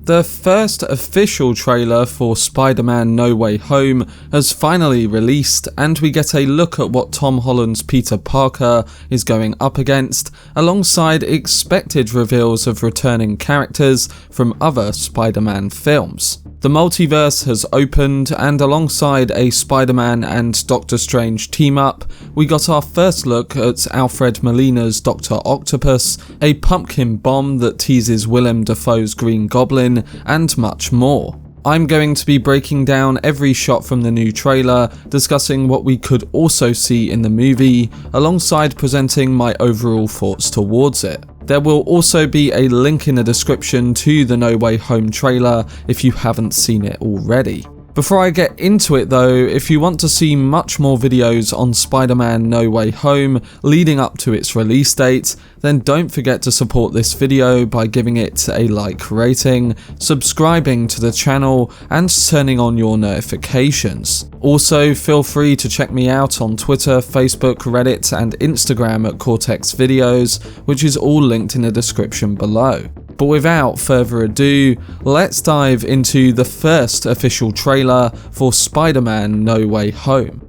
The first official trailer for Spider-Man No Way Home has finally released, and we get a look at what Tom Holland's Peter Parker is going up against, alongside expected reveals of returning characters from other Spider-Man films. The multiverse has opened, and alongside a Spider-Man and Doctor Strange team-up, we got our first look at Alfred Molina's Dr. Octopus, a pumpkin bomb that teases Willem Dafoe's Green Goblin, and much more. I'm going to be breaking down every shot from the new trailer, discussing what we could also see in the movie, alongside presenting my overall thoughts towards it. There will also be a link in the description to the No Way Home trailer if you haven't seen it already. Before I get into it though, if you want to see much more videos on Spider-Man No Way Home leading up to its release date, then don't forget to support this video by giving it a like rating, subscribing to the channel, and turning on your notifications. Also, feel free to check me out on Twitter, Facebook, Reddit, and Instagram at Cortex Videos, which is all linked in the description below. But without further ado, let's dive into the first official trailer for Spider-Man No Way Home.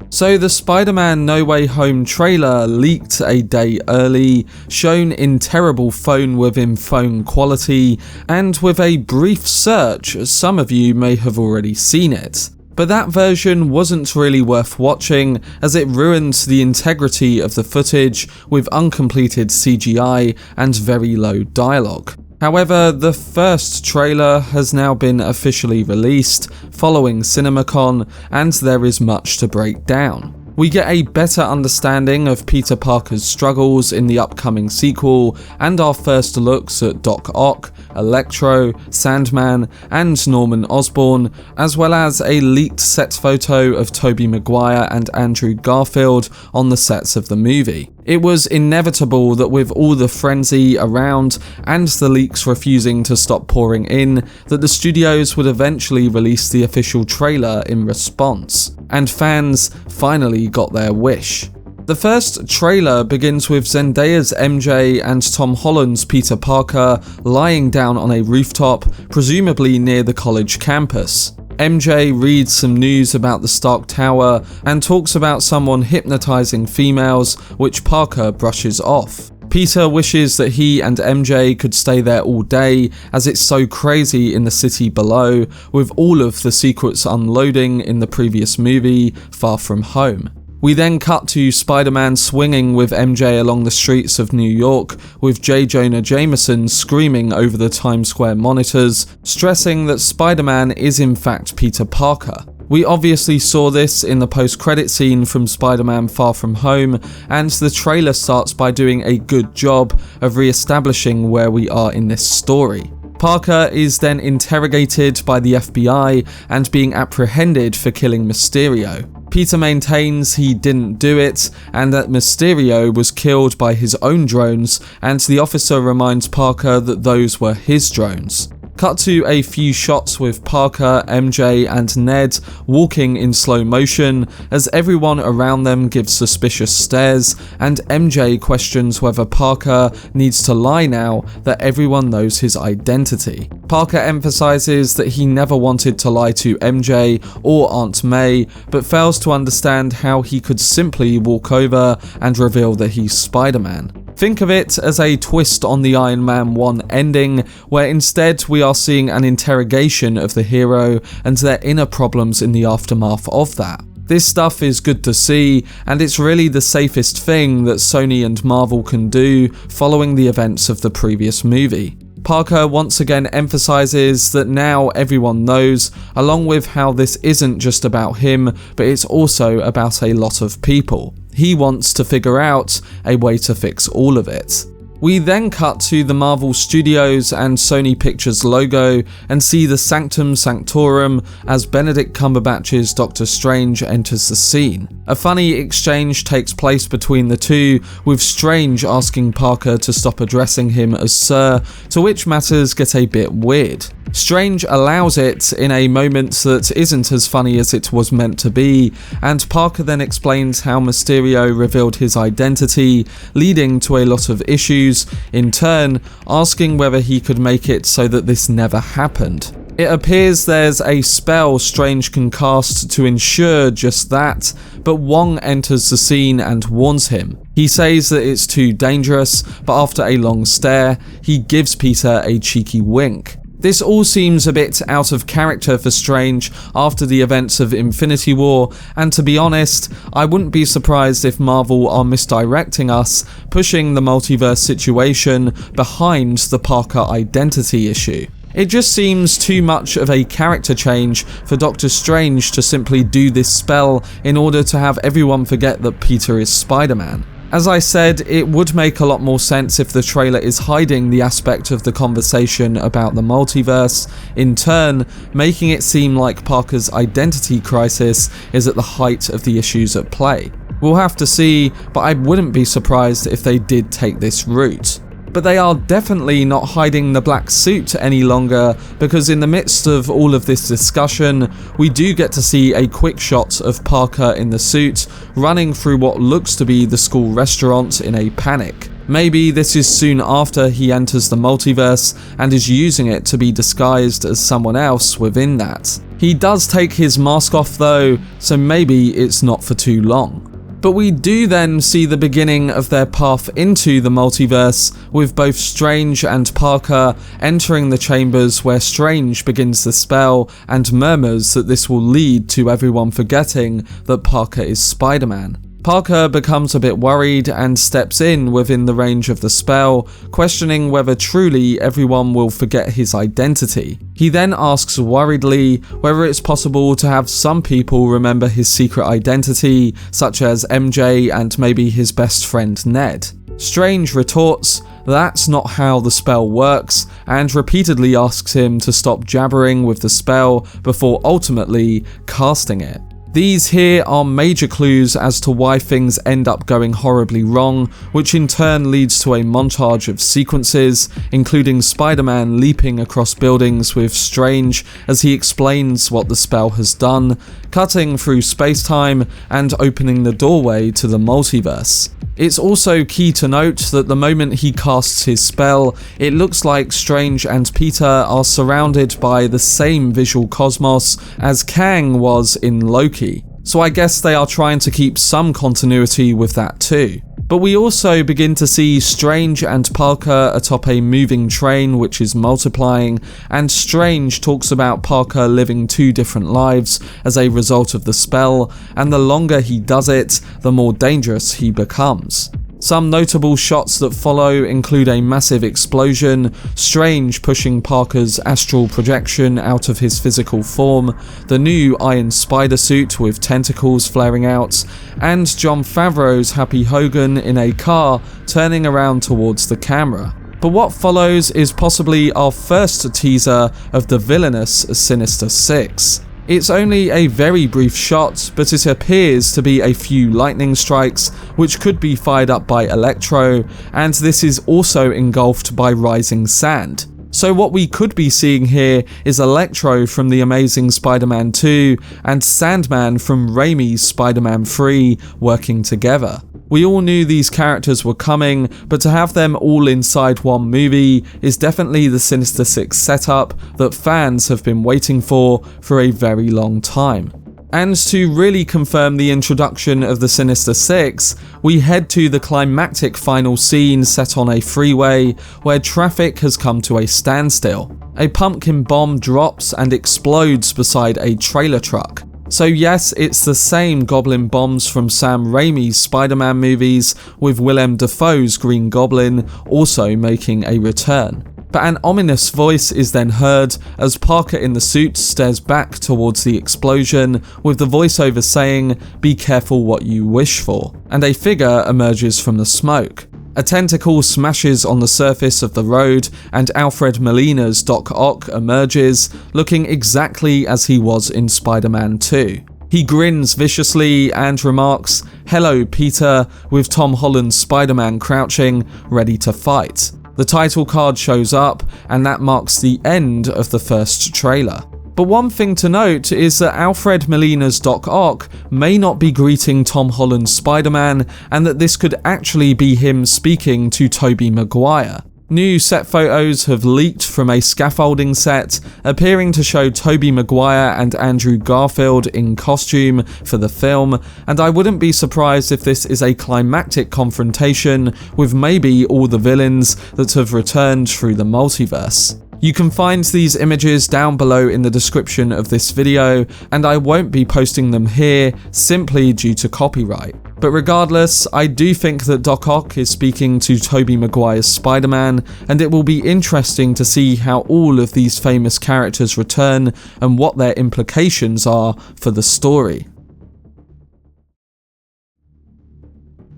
So the Spider-Man No Way Home trailer leaked a day early, shown in terrible phone within phone quality, and with a brief search, some of you may have already seen it. But that version wasn't really worth watching, as it ruined the integrity of the footage with uncompleted CGI and very low dialogue. However, the first trailer has now been officially released following CinemaCon, and there is much to break down. We get a better understanding of Peter Parker's struggles in the upcoming sequel, and our first looks at Doc Ock, Electro, Sandman, and Norman Osborn, as well as a leaked set photo of Tobey Maguire and Andrew Garfield on the sets of the movie. It was inevitable that with all the frenzy around and the leaks refusing to stop pouring in, that the studios would eventually release the official trailer in response, and fans finally got their wish. The first trailer begins with Zendaya's MJ and Tom Holland's Peter Parker lying down on a rooftop, presumably near the college campus. MJ reads some news about the Stark Tower and talks about someone hypnotizing females, which Parker brushes off. Peter wishes that he and MJ could stay there all day, as it's so crazy in the city below, with all of the secrets unloading in the previous movie, Far From Home. We then cut to Spider-Man swinging with MJ along the streets of New York, with J. Jonah Jameson screaming over the Times Square monitors, stressing that Spider-Man is in fact Peter Parker. We obviously saw this in the post-credit scene from Spider-Man Far From Home, and the trailer starts by doing a good job of re-establishing where we are in this story. Parker is then interrogated by the FBI and being apprehended for killing Mysterio. Peter maintains he didn't do it, and that Mysterio was killed by his own drones, and the officer reminds Parker that those were his drones. Cut to a few shots with Parker, MJ, and Ned walking in slow motion as everyone around them gives suspicious stares, and MJ questions whether Parker needs to lie now that everyone knows his identity. Parker emphasizes that he never wanted to lie to MJ or Aunt May, but fails to understand how he could simply walk over and reveal that he's Spider-Man. Think of it as a twist on the Iron Man 1 ending, where instead we are seeing an interrogation of the hero and their inner problems in the aftermath of that. This stuff is good to see, and it's really the safest thing that Sony and Marvel can do following the events of the previous movie. Parker once again emphasizes that now everyone knows, along with how this isn't just about him, but it's also about a lot of people. He wants to figure out a way to fix all of it. We then cut to the Marvel Studios and Sony Pictures logo and see the Sanctum Sanctorum as Benedict Cumberbatch's Doctor Strange enters the scene. A funny exchange takes place between the two, with Strange asking Parker to stop addressing him as Sir, to which matters get a bit weird. Strange allows it in a moment that isn't as funny as it was meant to be, and Parker then explains how Mysterio revealed his identity, leading to a lot of issues issues, in turn asking whether he could make it so that this never happened. It appears there's a spell Strange can cast to ensure just that, but Wong enters the scene and warns him. He says that it's too dangerous, but after a long stare, he gives Peter a cheeky wink. This all seems a bit out of character for Strange after the events of Infinity War, and to be honest, I wouldn't be surprised if Marvel are misdirecting us, pushing the multiverse situation behind the Parker identity issue. It just seems too much of a character change for Doctor Strange to simply do this spell in order to have everyone forget that Peter is Spider-Man. As I said, it would make a lot more sense if the trailer is hiding the aspect of the conversation about the multiverse, in turn making it seem like Parker's identity crisis is at the height of the issues at play. We'll have to see, but I wouldn't be surprised if they did take this route. But they are definitely not hiding the black suit any longer, because in the midst of all of this discussion, we do get to see a quick shot of Parker in the suit, running through what looks to be the school restaurant in a panic. Maybe this is soon after he enters the multiverse and is using it to be disguised as someone else within that. He does take his mask off though, so maybe it's not for too long. But we do then see the beginning of their path into the multiverse, with both Strange and Parker entering the chambers where Strange begins the spell and murmurs that this will lead to everyone forgetting that Parker is Spider-Man. Parker becomes a bit worried and steps in within the range of the spell, questioning whether truly everyone will forget his identity. He then asks worriedly whether it's possible to have some people remember his secret identity, such as MJ and maybe his best friend Ned. Strange retorts that's not how the spell works, and repeatedly asks him to stop jabbering with the spell before ultimately casting it. These here are major clues as to why things end up going horribly wrong, which in turn leads to a montage of sequences, including Spider-Man leaping across buildings with Strange as he explains what the spell has done, cutting through space-time and opening the doorway to the multiverse. It's also key to note that the moment he casts his spell, it looks like Strange and Peter are surrounded by the same visual cosmos as Kang was in Loki, so I guess they are trying to keep some continuity with that too. But we also begin to see Strange and Parker atop a moving train which is multiplying, and Strange talks about Parker living two different lives as a result of the spell, and the longer he does it, the more dangerous he becomes. Some notable shots that follow include a massive explosion, Strange pushing Parker's astral projection out of his physical form, the new Iron Spider suit with tentacles flaring out, and Jon Favreau's Happy Hogan in a car turning around towards the camera. But what follows is possibly our first teaser of the villainous Sinister Six. It's only a very brief shot, but it appears to be a few lightning strikes, which could be fired up by Electro, and this is also engulfed by rising sand. So what we could be seeing here is Electro from The Amazing Spider-Man 2 and Sandman from Raimi's Spider-Man 3 working together. We all knew these characters were coming, but to have them all inside one movie is definitely the Sinister Six setup that fans have been waiting for a very long time. And to really confirm the introduction of the Sinister Six, we head to the climactic final scene set on a freeway where traffic has come to a standstill. A pumpkin bomb drops and explodes beside a trailer truck. So yes, it's the same goblin bombs from Sam Raimi's Spider-Man movies, with Willem Dafoe's Green Goblin also making a return. But an ominous voice is then heard as Parker in the suit stares back towards the explosion, with the voiceover saying, "Be careful what you wish for," and a figure emerges from the smoke. A tentacle smashes on the surface of the road, and Alfred Molina's Doc Ock emerges, looking exactly as he was in Spider-Man 2. He grins viciously and remarks, "Hello, Peter," with Tom Holland's Spider-Man crouching, ready to fight. The title card shows up, and that marks the end of the first trailer. But one thing to note is that Alfred Molina's Doc Ock may not be greeting Tom Holland's Spider-Man, and that this could actually be him speaking to Tobey Maguire. New set photos have leaked from a scaffolding set, appearing to show Tobey Maguire and Andrew Garfield in costume for the film, and I wouldn't be surprised if this is a climactic confrontation with maybe all the villains that have returned through the multiverse. You can find these images down below in the description of this video, and I won't be posting them here simply due to copyright. But regardless, I do think that Doc Ock is speaking to Tobey Maguire's Spider-Man, and it will be interesting to see how all of these famous characters return and what their implications are for the story.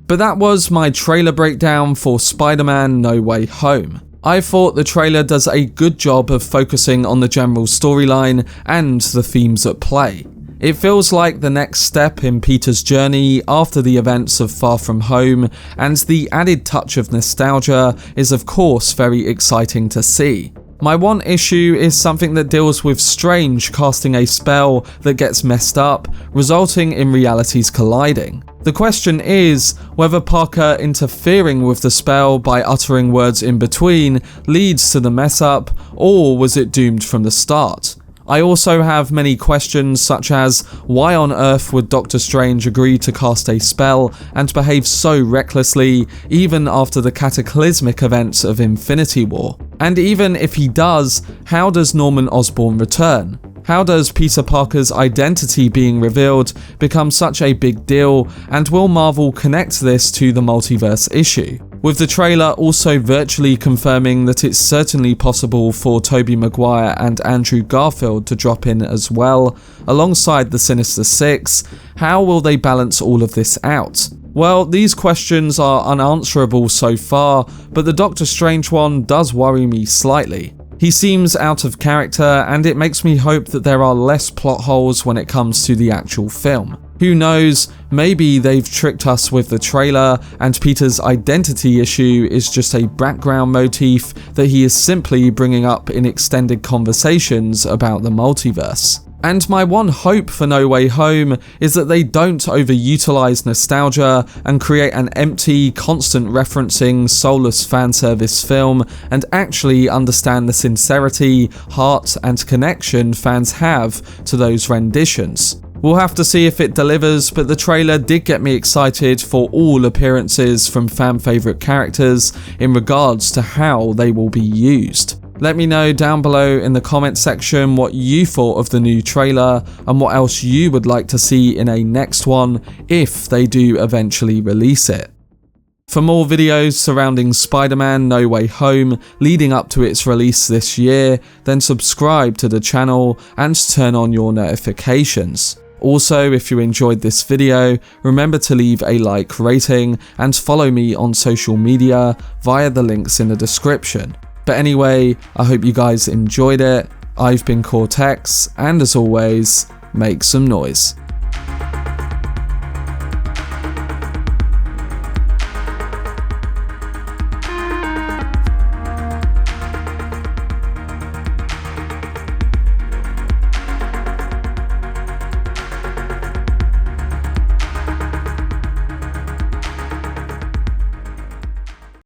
But that was my trailer breakdown for Spider-Man No Way Home. I thought the trailer does a good job of focusing on the general storyline and the themes at play. It feels like the next step in Peter's journey after the events of Far From Home, and the added touch of nostalgia is of course very exciting to see. My one issue is something that deals with Strange casting a spell that gets messed up, resulting in realities colliding. The question is whether Parker interfering with the spell by uttering words in between leads to the mess up, or was it doomed from the start? I also have many questions such as why on earth would Doctor Strange agree to cast a spell and behave so recklessly even after the cataclysmic events of Infinity War? And even if he does, how does Norman Osborn return? How does Peter Parker's identity being revealed become such a big deal, and will Marvel connect this to the multiverse issue? With the trailer also virtually confirming that it's certainly possible for Tobey Maguire and Andrew Garfield to drop in as well, alongside the Sinister Six, how will they balance all of this out? Well, these questions are unanswerable so far, but the Doctor Strange one does worry me slightly. He seems out of character, and it makes me hope that there are less plot holes when it comes to the actual film. Who knows, maybe they've tricked us with the trailer, and Peter's identity issue is just a background motif that he is simply bringing up in extended conversations about the multiverse. And my one hope for No Way Home is that they don't overutilize nostalgia and create an empty, constant referencing, soulless fanservice film, and actually understand the sincerity, heart, and connection fans have to those renditions. We'll have to see if it delivers, but the trailer did get me excited for all appearances from fan favourite characters in regards to how they will be used. Let me know down below in the comment section what you thought of the new trailer and what else you would like to see in a next one if they do eventually release it. For more videos surrounding Spider-Man No Way Home leading up to its release this year, then subscribe to the channel and turn on your notifications. Also, if you enjoyed this video, remember to leave a like rating and follow me on social media via the links in the description. But anyway, I hope you guys enjoyed it. I've been Cortex, and as always, make some noise.